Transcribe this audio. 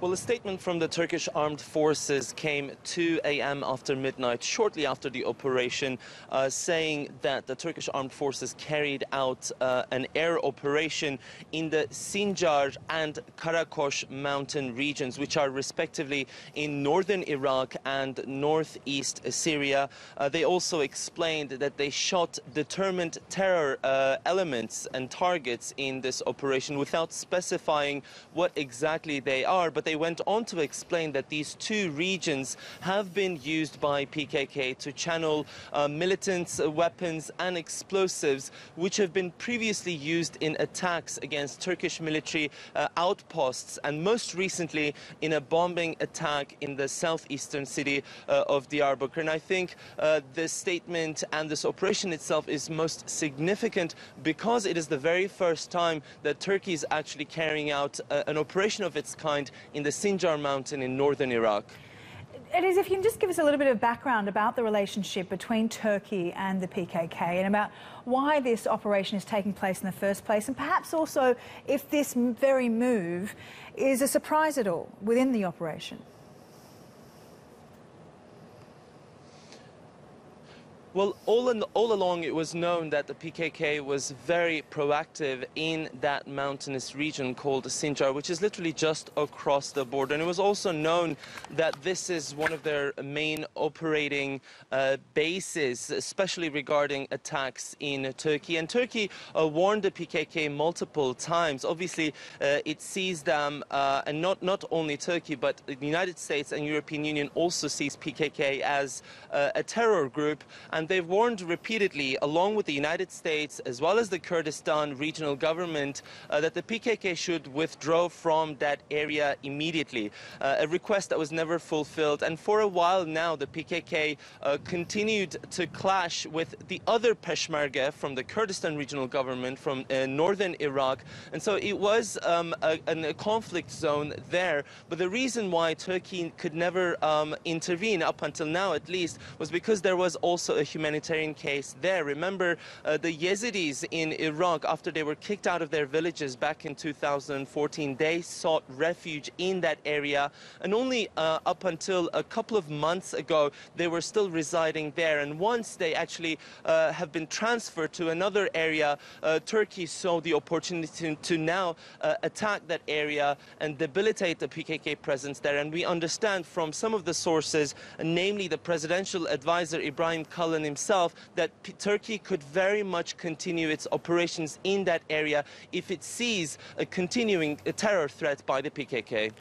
Well, a statement from the Turkish armed forces came 2 a.m. after midnight, shortly after the operation, saying that the Turkish armed forces carried out an air operation in the Sinjar and Karakosh mountain regions, which are respectively in northern Iraq and northeast Syria. They also explained that they shot determined terror elements and targets in this operation without specifying what exactly they are, but they went on to explain that these two regions have been used by PKK to channel militants, weapons and explosives, which have been previously used in attacks against Turkish military outposts, and most recently in a bombing attack in the southeastern city of Diyarbakir. And I think this statement and this operation itself is most significant because it is the very first time that Turkey is actually carrying out an operation of its kind in the Sinjar mountain in northern Iraq. Ediz, if you can just give us a little bit of background about the relationship between Turkey and the PKK and about why this operation is taking place in the first place, and perhaps also if this very move is a surprise at all within the operation. Well, all along it was known that the PKK was very proactive in that mountainous region called Sinjar, which is literally just across the border. And it was also known that this is one of their main operating bases, especially regarding attacks in Turkey. And Turkey warned the PKK multiple times. Obviously, it sees them, and not only Turkey, but the United States and European Union also sees PKK as a terror group. And they've warned repeatedly, along with the United States as well as the Kurdistan regional government, that the PKK should withdraw from that area immediately, a request that was never fulfilled. And for a while now, the PKK continued to clash with the other Peshmerga from the Kurdistan regional government from northern Iraq. And so it was a conflict zone there. But the reason why Turkey could never intervene, up until now at least, was because there was also a humanitarian case there. Remember, the Yazidis in Iraq, after they were kicked out of their villages back in 2014, they sought refuge in that area, and only up until a couple of months ago they were still residing there. And once they actually have been transferred to another area, Turkey saw the opportunity to now attack that area and debilitate the PKK presence there. And we understand from some of the sources, namely the presidential advisor Ibrahim Kalin himself, that Turkey could very much continue its operations in that area if it sees a continuing terror threat by the PKK.